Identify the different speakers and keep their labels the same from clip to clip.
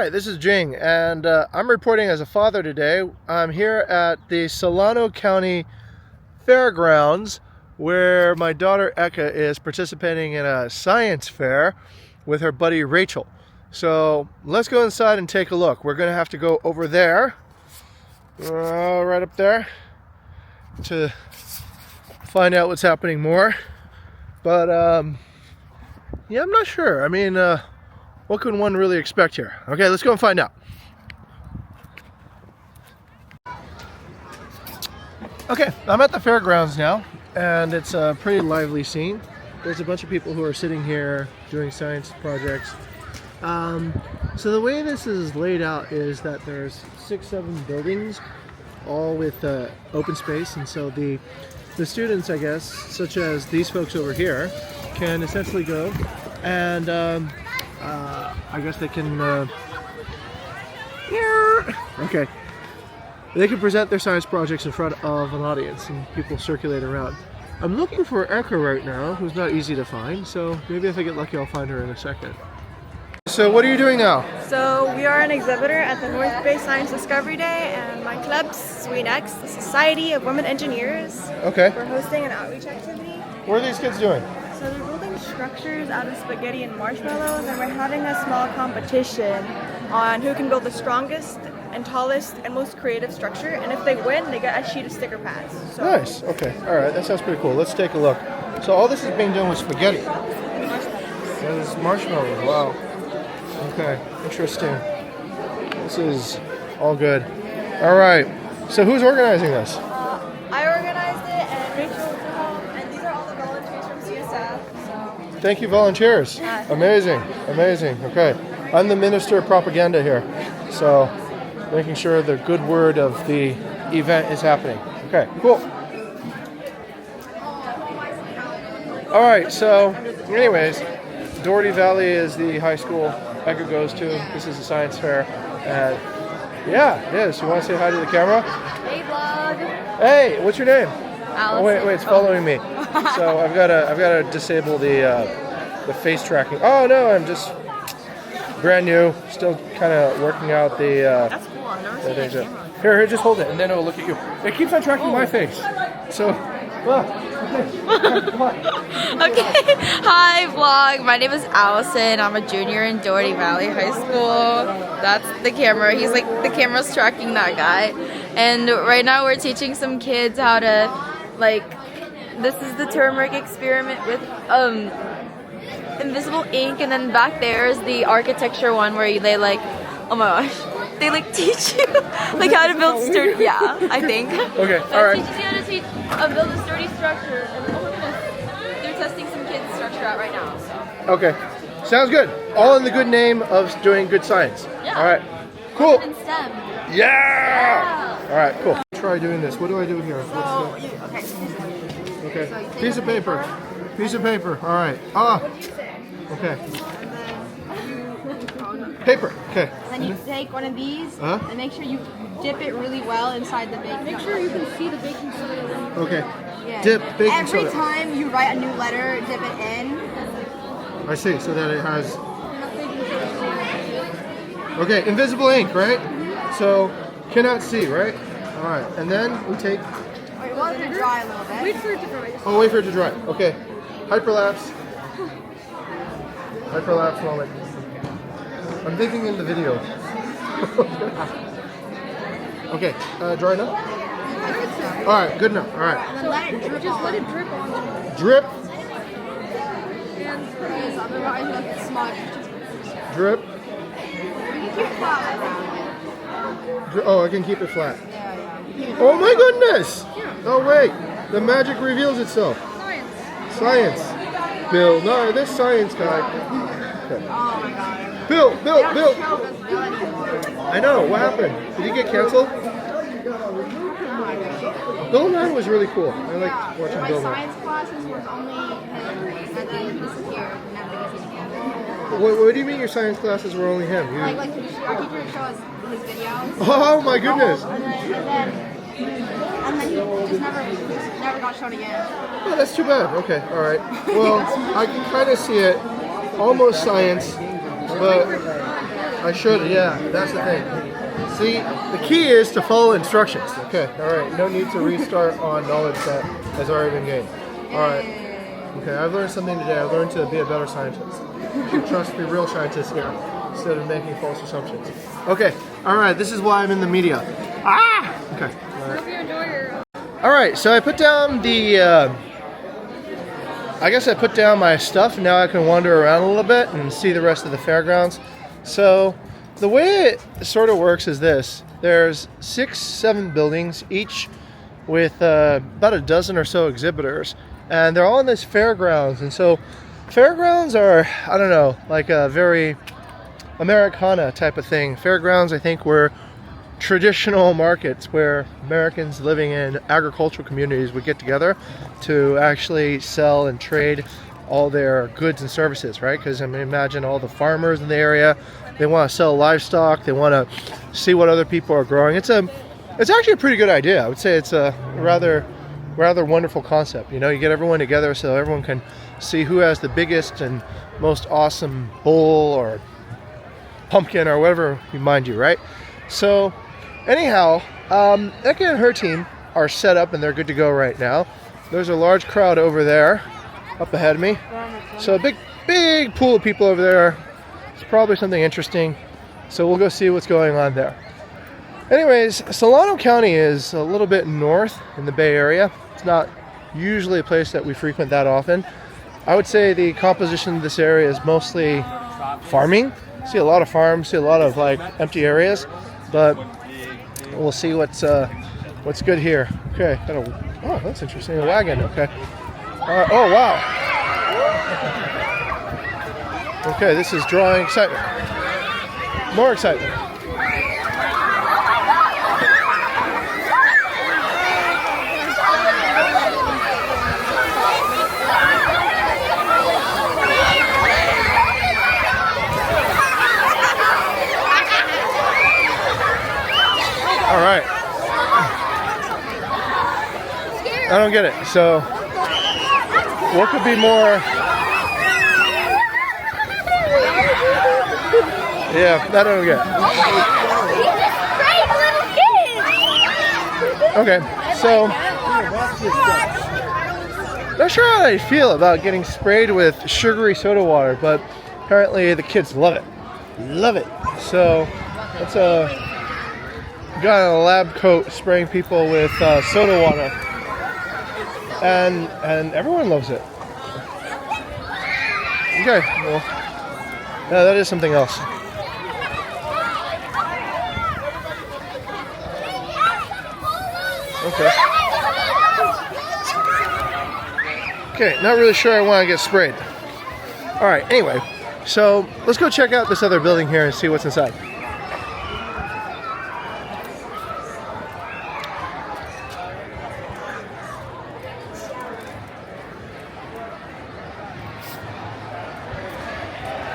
Speaker 1: Hi, this is Jing, and I'm reporting as a father today. I'm here at the Solano County Fairgrounds, where my daughter Eka is participating in a science fair with her buddy Rachel. So let's go inside and take a look. We're going to have to go over there, right up there, to find out what's happening more. But yeah, I'm not sure. I mean, what can one really expect here? Okay, let's go and find out. Okay, I'm at the fairgrounds now, and it's a pretty lively scene. There's a bunch of people who are sitting here doing science projects. So the way this is laid out is that there's 6-7 buildings, all with open space, and so the students, I guess, such as these folks over here, can essentially go and I guess they can okay, they can present their science projects in front of an audience and people circulate around. I'm looking for Eka right now, who's not easy to find, so maybe if I get lucky I'll find her in a second. So what are you doing now?
Speaker 2: So we are an exhibitor at the North Bay Science Discovery Day, and my club, SweetX, the Society of Women Engineers.
Speaker 1: Okay.
Speaker 2: We're hosting an outreach activity.
Speaker 1: What are these kids doing?
Speaker 2: So they're building structures out of spaghetti and marshmallows, and we're having a small competition on who can build the strongest and tallest and most creative structure, and if they win, they get a sheet of sticker pads. So
Speaker 1: Nice, okay, alright, that sounds pretty cool. Let's take a look. So all this is being done with spaghetti. That is marshmallows, wow. Okay, interesting. This is all good. Alright, so who's organizing this?
Speaker 2: I organized it, and Rachel to help, and these are all the volunteers from CSF. So.
Speaker 1: Thank you, volunteers. Amazing, amazing. Okay, I'm the Minister of Propaganda here, so making sure the good word of the event is happening. Okay, cool. Alright, so anyways, Doherty Valley is the high school Eka goes to. This is a science fair. And yeah, it is. You want to say hi to the camera?
Speaker 2: Hey, vlog.
Speaker 1: Hey, what's your name?
Speaker 2: Allison.
Speaker 1: Oh, wait, it's following me. So I've got to disable the face tracking. Oh no, I'm just brand new, still kind of working out the.
Speaker 2: That's cool. I've never seen a camera.
Speaker 1: Here, just hold it, and then it will look at you. It keeps on tracking my face. So, come on.
Speaker 3: Okay, hi vlog, my name is Allison. I'm a junior in Doherty Valley High School. That's the camera. He's like, the camera's tracking that guy. And right now we're teaching some kids how to, like, this is the turmeric experiment with invisible ink, and then back there is the architecture one where they like, oh my gosh, they like teach you like how to build sturdy, yeah, I think.
Speaker 1: Okay, alright.
Speaker 3: It teaches you how to build a sturdy structure, and oh my goodness, they're testing some kids' structure out right now, so.
Speaker 1: Okay, sounds good. All in the good name of doing good science.
Speaker 3: Yeah.
Speaker 1: Alright, cool.
Speaker 3: In STEM.
Speaker 1: Yeah! Alright, cool. Try doing this. What do I do here? Okay.
Speaker 3: So
Speaker 1: Piece of paper. Piece of paper. Alright. Okay. Paper. Okay.
Speaker 4: Then you take one of these and make sure you dip it really well inside the baking. Make sure you can see the baking soda.
Speaker 1: Okay.
Speaker 4: Yeah.
Speaker 1: Dip baking soda.
Speaker 4: Every time you write a new letter, dip it in.
Speaker 1: I see. So that it has. Okay. Invisible ink, right? So cannot see, right? All right. And then we take.
Speaker 4: Wait, let it dry a little bit. Wait for it to dry.
Speaker 1: Oh, wait for it to dry. Okay. Hyperlapse. Hyperlapse moment. I'm thinking in the video. Okay, dry enough? Alright, good enough. Alright.
Speaker 4: And then let it drip. Just let it drip on.
Speaker 1: Drip.
Speaker 4: Because otherwise it'll get smudged.
Speaker 1: Drip.
Speaker 4: You can keep it flat around it.
Speaker 1: Oh, I can keep it flat.
Speaker 4: Yeah.
Speaker 1: Oh my goodness! Oh wait, the magic reveals itself. Science. Bill, no, this science guy. Okay.
Speaker 4: Oh my god.
Speaker 1: Bill!
Speaker 4: Anymore.
Speaker 1: I know, what happened? Did he get canceled? Bill Nye was really cool. I liked watching
Speaker 4: My
Speaker 1: Bill Nye.
Speaker 4: science classes was only him, and then he disappeared. Never to be seen again.
Speaker 1: What do you mean your science classes were only him?
Speaker 4: Like our teacher would show us his videos.
Speaker 1: Oh my goodness!
Speaker 4: And then he just never got shown again.
Speaker 1: Oh, that's too bad. Okay, alright. Well, I can kind of see it. Almost science, but I should, yeah, that's the thing. See, the key is to follow instructions. Okay, alright, no need to restart on knowledge that has already been gained. Alright, okay, I've learned something today. I've learned to be a better scientist. You should trust the real scientists here instead of making false assumptions. Okay, alright, this is why I'm in the media. Ah! Okay, alright, so I put down the, I guess I put down my stuff, and now I can wander around a little bit and see the rest of the fairgrounds. So the way it sort of works is this. There's 6-7 buildings, each with about a dozen or so exhibitors, and they're all in this fairgrounds. And so fairgrounds are, I don't know, like a very Americana type of thing. Fairgrounds, I think, were traditional markets where Americans living in agricultural communities would get together to actually sell and trade all their goods and services, right? Because I mean, imagine all the farmers in the area, they want to sell livestock, they want to see what other people are growing. It's actually a pretty good idea. I would say it's a rather wonderful concept. You know, you get everyone together so everyone can see who has the biggest and most awesome bull or pumpkin or whatever you mind you, right? So anyhow, Eka and her team are set up and they're good to go right now. There's a large crowd over there, up ahead of me. So a big pool of people over there. It's probably something interesting. So we'll go see what's going on there. Anyways, Solano County is a little bit north in the Bay Area. It's not usually a place that we frequent that often. I would say the composition of this area is mostly farming. See a lot of farms, see a lot of like empty areas, but we'll see what's good here. Okay, oh, that's interesting. A wagon. Okay. Oh wow. Okay, this is drawing excitement. More excitement. All right. I don't get it. So, what could be more? Yeah, I don't get it. Okay, so not sure how I feel about getting sprayed with sugary soda water, but apparently the kids love it. Love it. So that's a guy in a lab coat spraying people with soda water, and everyone loves it. Okay, well, yeah, that is something else. Okay. Okay, not really sure I want to get sprayed. All right, anyway, so let's go check out this other building here and see what's inside.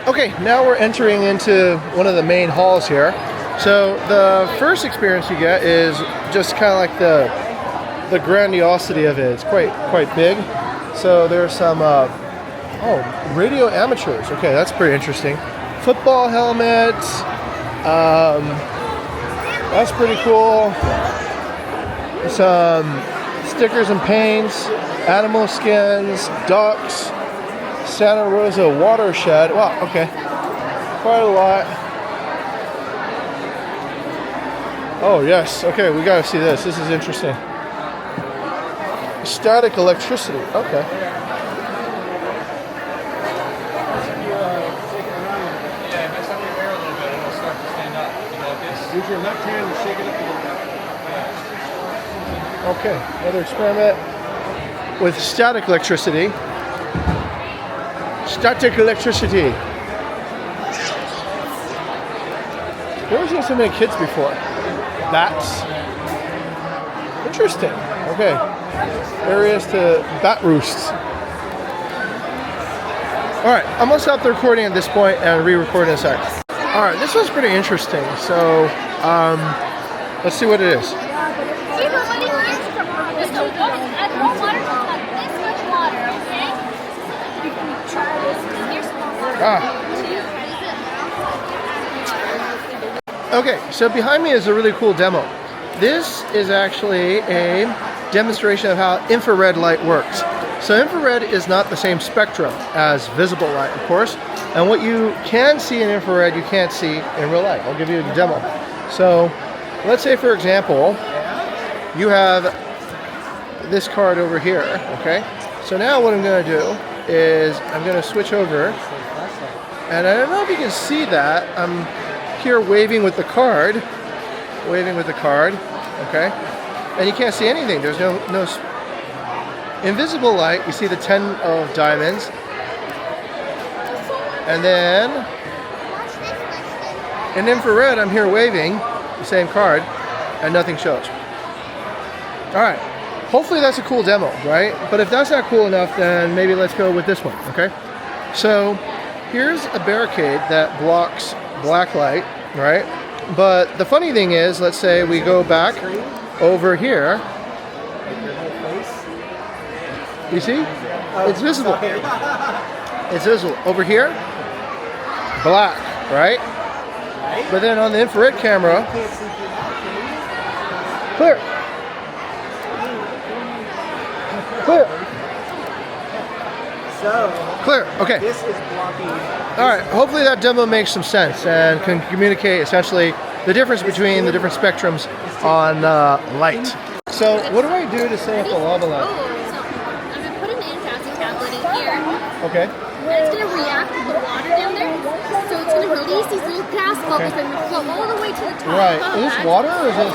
Speaker 1: Okay, now we're entering into one of the main halls here. So the first experience you get is just kind of like the grandiosity of it. It's quite big. So there's some radio amateurs. Okay, that's pretty interesting. Football helmets. That's pretty cool. Some stickers and paints, animal skins, ducks. Santa Rosa watershed. Wow, okay. Quite a lot. Oh, yes. Okay, we gotta see this. This is interesting. Static electricity. Okay. Use your left hand and shake it up a little bit. Okay, another experiment with static electricity. Static electricity. Never seen so many kids before. Bats. Interesting. Okay. Areas to bat roosts. Alright, I'm gonna stop the recording at this point and re-record in a sec. Alright, this was pretty interesting. So, let's see what it is. Okay, so behind me is a really cool demo. This is actually a demonstration of how infrared light works. So infrared is not the same spectrum as visible light, of course. And what you can see in infrared, you can't see in real life. I'll give you a demo. So let's say, for example, you have this card over here, okay? So now what I'm going to do is I'm going to switch over. And I don't know if you can see that. I'm here waving with the card. Okay? And you can't see anything. There's no invisible light. You see the 10 of diamonds. And then in infrared, I'm here waving the same card and nothing shows. All right. Hopefully that's a cool demo, right? But if that's not cool enough, then maybe let's go with this one, okay? So here's a barricade that blocks black light, right? But the funny thing is, let's say we go back over here. You see? It's visible. It's visible. Over here, black, right? But then on the infrared camera, clear. Clear.
Speaker 5: So,
Speaker 1: clear. Okay.
Speaker 5: this is blocking.
Speaker 1: All right. Hopefully that demo makes some sense and can communicate essentially the difference between the different spectrums on light. So what do I do to set up the lava lamp?
Speaker 4: So I'm gonna put an antacid tablet in here.
Speaker 1: Okay.
Speaker 4: And it's gonna react with the water down there. So it's gonna release these little gas bubbles that will flow all the way to the top.
Speaker 1: Right. Is this water or is this?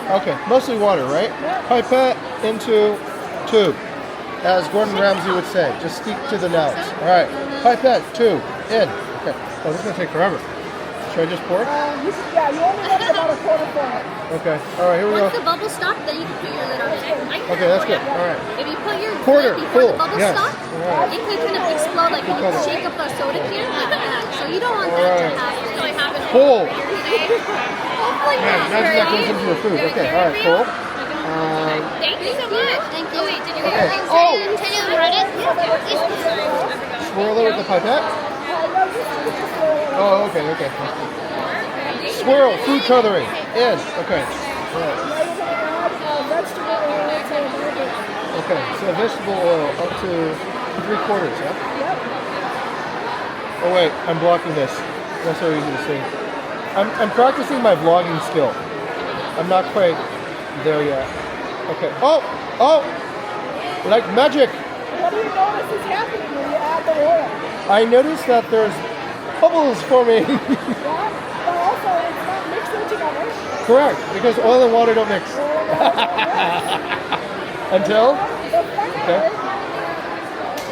Speaker 1: Okay. Mostly water, right? Pipette into tube, as Gordon Ramsay would say. Just stick to the nose. All right. Pipette, tube, in. Okay. Oh, this is gonna take forever. Should I just pour it?
Speaker 2: Yeah, you only want about a quarter for it.
Speaker 1: Okay. All right. Here we go.
Speaker 4: Once the bubbles stop, then you can put your lid on it.
Speaker 1: Okay, that's good. All right.
Speaker 4: If you put your
Speaker 1: Quarter,
Speaker 4: lid before
Speaker 1: full,
Speaker 4: the bubbles
Speaker 1: yes.
Speaker 4: stop,
Speaker 1: Alright.
Speaker 4: it can kind of explode like when you
Speaker 1: cover.
Speaker 4: shake up a soda can like that. So you don't want that
Speaker 1: Alright.
Speaker 4: to happen. So I happen
Speaker 1: Full.
Speaker 4: Hopefully
Speaker 1: Man,
Speaker 4: not,
Speaker 1: imagine that
Speaker 4: right?
Speaker 1: goes into your food. Okay. All right. Cool.
Speaker 4: Thank you so much. Thank you. Wait, did you
Speaker 1: Okay.
Speaker 4: get it?
Speaker 1: Oh.
Speaker 4: Can you write it?
Speaker 1: Swirl it with the pipette. Oh, okay. Okay. Swirl food coloring in. Okay. All right. Okay. So vegetable oil up to 3/4. Yeah. Oh wait, I'm blocking this. That's so easy to see. I'm practicing my vlogging skill. I'm not quite there yet. Okay. Oh! Like magic!
Speaker 2: What do you notice is happening when you add the oil?
Speaker 1: I noticed that there's bubbles forming.
Speaker 2: Yeah? But also, it's not mixing together.
Speaker 1: Correct, because oil and water don't mix. Until?
Speaker 2: The funny
Speaker 1: Okay.
Speaker 2: part,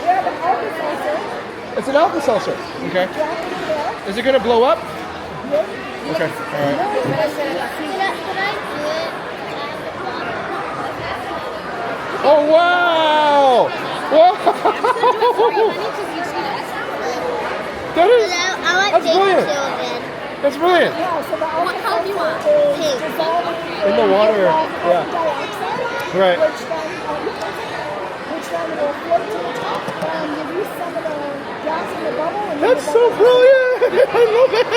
Speaker 2: we have an Alka-Seltzer.
Speaker 1: It's an Alka-Seltzer. Okay.
Speaker 2: Drop it in there.
Speaker 1: Is it gonna blow up?
Speaker 2: Yep.
Speaker 1: Okay. Alright. Oh wow! Wow! That is. That's brilliant. That's brilliant.
Speaker 2: Yeah, so the
Speaker 4: What color do you want?
Speaker 2: Alka-Seltzer dissolving
Speaker 1: In the water. Yeah.
Speaker 2: dioxide,
Speaker 1: Right.
Speaker 2: which then will float to the top and release some of the gas in the bubble. And then
Speaker 1: That's
Speaker 2: the
Speaker 1: so
Speaker 2: bubble-
Speaker 1: brilliant! I love it!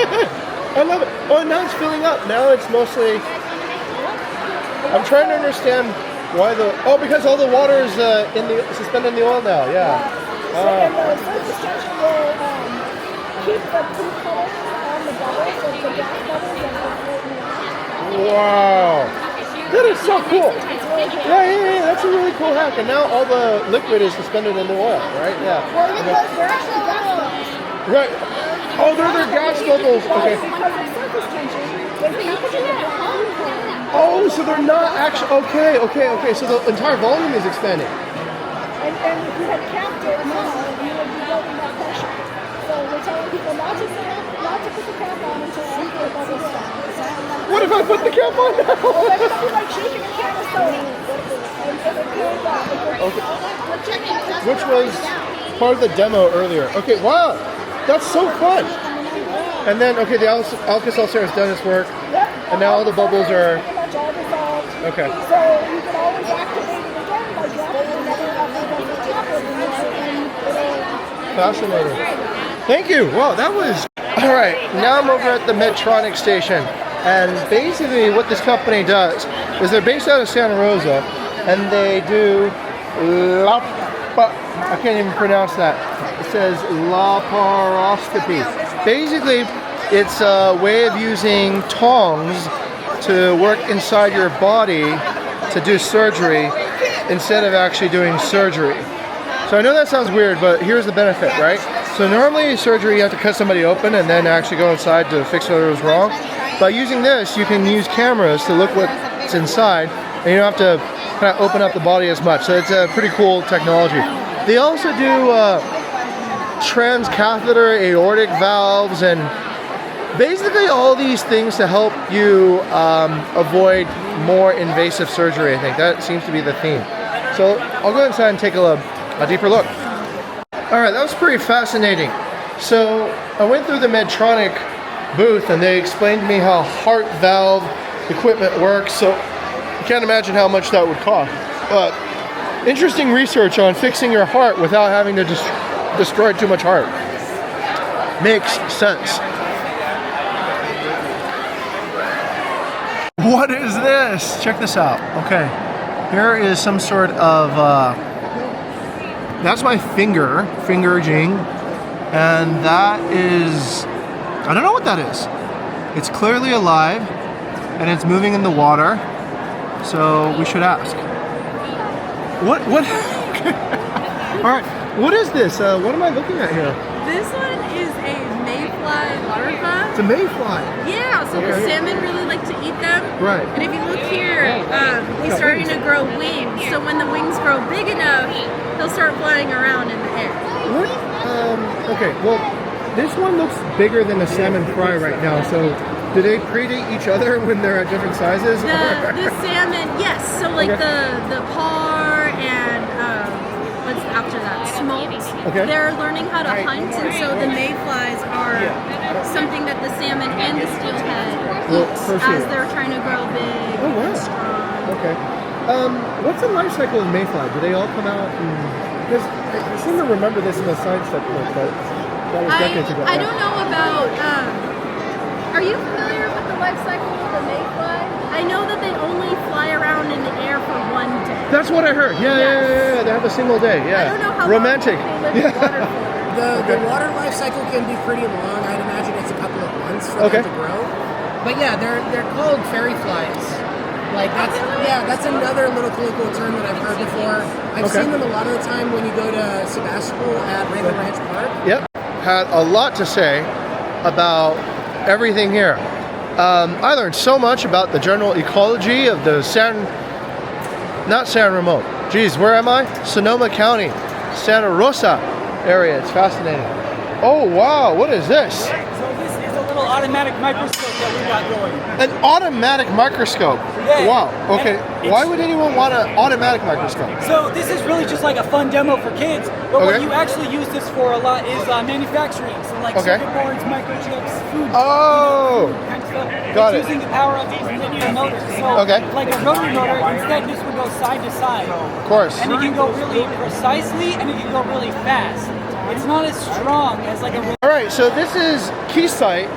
Speaker 1: I love it. Oh, now it's filling up. Now it's mostly. I'm trying to understand why the. Oh, because all the water is suspended in the oil now. Yeah.
Speaker 2: So then the surface tension will keep the two colors on the bubbles, so the gas bubbles and the floating around.
Speaker 1: Wow. That is so cool. Yeah. That's a really cool hack. And now all the liquid is suspended in the oil, right? Yeah.
Speaker 2: Well, they're actually gas bubbles.
Speaker 1: Right. Oh, they're gas bubbles. Okay.
Speaker 2: Because of surface tension, they capture the volume.
Speaker 1: Oh, so they're not actually. Okay. So the entire volume is expanding.
Speaker 2: And if you had capped it now, you would be building that pressure. So we're telling people not to put the cap on until after the bubbles stop.
Speaker 1: What if I put the cap on now?
Speaker 2: Well, then it'll be like shaking a can of soda. And it cools off.
Speaker 1: Okay. Which was part of the demo earlier. Okay, wow. That's so fun. And then, okay, the Alka-Seltzer has done its work.
Speaker 2: Yep.
Speaker 1: And now all the bubbles are.
Speaker 2: Pretty much all dissolved.
Speaker 1: Okay.
Speaker 2: So you can always activate it again by dropping another bubble on the top of it. And it'll
Speaker 1: Fascinating. Thank you. Wow, that was All right, now I'm over at the Medtronic station, and basically what this company does is they're based out of Santa Rosa, and they do I can't even pronounce that. It says laparoscopy. Basically, it's a way of using tongs to work inside your body to do surgery instead of actually doing surgery. So I know that sounds weird, but here's the benefit, right? So normally surgery you have to cut somebody open and then actually go inside to fix what was wrong. By using this, you can use cameras to look what's inside, and you don't have to kind of open up the body as much. So it's a pretty cool technology. They also do transcatheter aortic valves and basically all these things to help you avoid more invasive surgery. I think that seems to be the theme. So I'll go inside and take a deeper look. All right, that was pretty fascinating. So I went through the Medtronic booth and they explained to me how heart valve equipment works. So you can't imagine how much that would cost. But interesting research on fixing your heart without having to destroy too much heart. Makes sense. What is this? Check this out. Okay, here is some sort of that's my fingerjing, and that is, I don't know what that is. It's clearly alive and it's moving in the water, so we should ask. What all right, what is this? What am I looking at here?
Speaker 5: This one is a Mayfly larva.
Speaker 1: It's a Mayfly.
Speaker 5: Yeah, so the salmon really like to eat them.
Speaker 1: Right.
Speaker 5: And if you look here, he's starting to grow wings. So when the wings grow big enough, he'll start flying around in the air.
Speaker 1: What? Okay, well, this one looks bigger than a salmon fry right now, so do they predate each other when they're at different sizes?
Speaker 5: The salmon, yes. So like the par and what's after that? Smoked.
Speaker 1: Okay.
Speaker 5: They're learning how to hunt, and so the mayflies are something that the salmon and the steelhead eat as they're trying to grow big and strong.
Speaker 1: Okay. What's the life cycle of mayfly? Do they all come out? Because I seem to remember this in the science textbook, but that was decades ago.
Speaker 5: I don't know about. Are you familiar with the life cycle of the mayfly? I know that they only fly around in the air for one day.
Speaker 1: That's what I heard. Yeah. They have a single day. Yeah.
Speaker 5: I don't know how
Speaker 1: romantic.
Speaker 5: Long they live in water for.
Speaker 6: The water life cycle can be pretty long. I'd imagine it's a couple of months for them to grow. But yeah, they're called fairy flies. Like that's another little colloquial term that I've heard before. I've seen them a lot of the time when you go to Sebastopol at Raven Ranch Park.
Speaker 1: Yep. Had a lot to say about everything here. I learned so much about the general ecology of the not San Ramon. Geez, where am I? Sonoma County, Santa Rosa area. It's fascinating. Oh wow, what is this?
Speaker 7: So this is a little automatic microscope that we got going.
Speaker 1: An automatic microscope?
Speaker 7: Yeah.
Speaker 1: Wow, okay. Why would anyone want an automatic microscope?
Speaker 7: So this is really just like a fun demo for kids, but what you actually use this for a lot is manufacturing. So like circuit boards, microchips, food.
Speaker 1: Oh!
Speaker 7: Kind of stuff.
Speaker 1: Got
Speaker 7: it's
Speaker 1: it.
Speaker 7: using the power of these linear motors. So like a rotary motor, instead this would go side to side.
Speaker 1: Of course.
Speaker 7: And it can go really precisely and it can go really fast. It's not as strong as like a...
Speaker 1: Alright, so this is Keysight,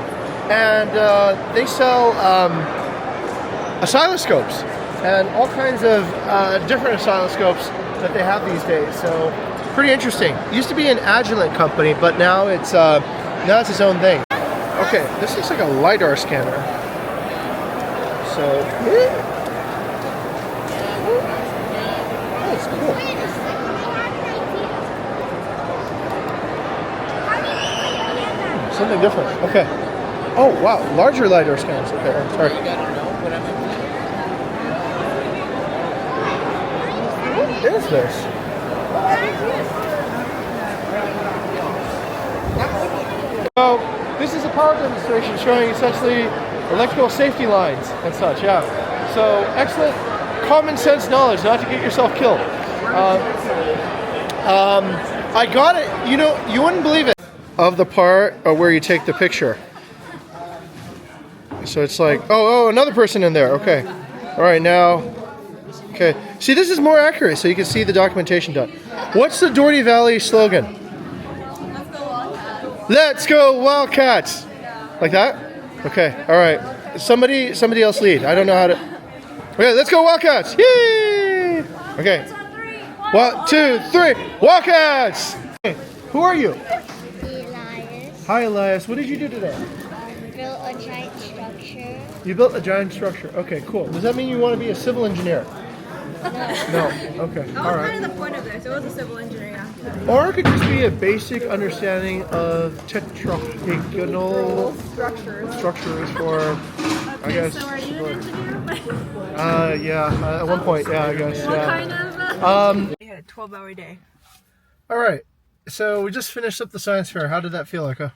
Speaker 1: and they sell oscilloscopes and all kinds of different oscilloscopes that they have these days. So pretty interesting. It used to be an Agilent company, but now it's its own thing. Okay, this looks like a LiDAR scanner. So that's cool. Something different. Okay. Oh wow, larger LiDAR scanners. Okay, sorry. What is this? So this is a power demonstration showing essentially electrical safety lines and such. Yeah. So excellent common sense knowledge, not to get yourself killed. I got it. You know, you wouldn't believe it. Of the part where you take the picture. So it's like, oh, another person in there. Okay. All right, now. Okay. See, this is more accurate, so you can see the documentation done. What's the Doherty Valley slogan? Let's go Wildcats! Like that? Okay, all right. Somebody else lead. I don't know how to. Okay, let's go Wildcats! Yay! Okay. 1, 2, 3, Wildcats! Hey, who are you?
Speaker 8: Elias.
Speaker 1: Hi, Elias. What did you do today?
Speaker 8: Built a giant structure.
Speaker 1: You built a giant structure. Okay, cool. Does that mean you want to be a civil engineer? No. Okay.
Speaker 2: That
Speaker 1: All
Speaker 2: was
Speaker 1: right.
Speaker 2: kind of the point of this. It was a civil engineering activity.
Speaker 1: Or it could just be a basic understanding of tetrahedral structures for, I guess.
Speaker 5: So are you an engineer?
Speaker 1: Yeah. At one point, yeah, I guess.
Speaker 5: What
Speaker 1: Yeah.
Speaker 5: kind of?
Speaker 2: We had a 12-hour day.
Speaker 1: All right. So we just finished up the science fair. How did that feel, Eka?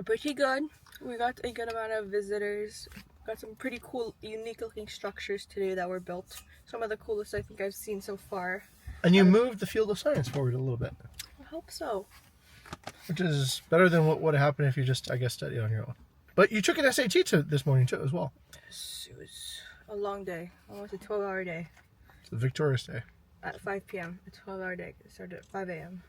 Speaker 2: Pretty good. We got a good amount of visitors. Got some pretty cool, unique-looking structures today that were built. Some of the coolest I think I've seen so far.
Speaker 1: And you moved the field of science forward a little bit,
Speaker 2: I hope so.
Speaker 1: which is better than what would have happened if you just, I guess, studied on your own. But you took an SAT this morning too, as well.
Speaker 2: Yes, it was a long day. Almost a 12-hour day.
Speaker 1: It's a victorious day.
Speaker 2: At 5 p.m. A 12-hour day. It started at 5 a.m.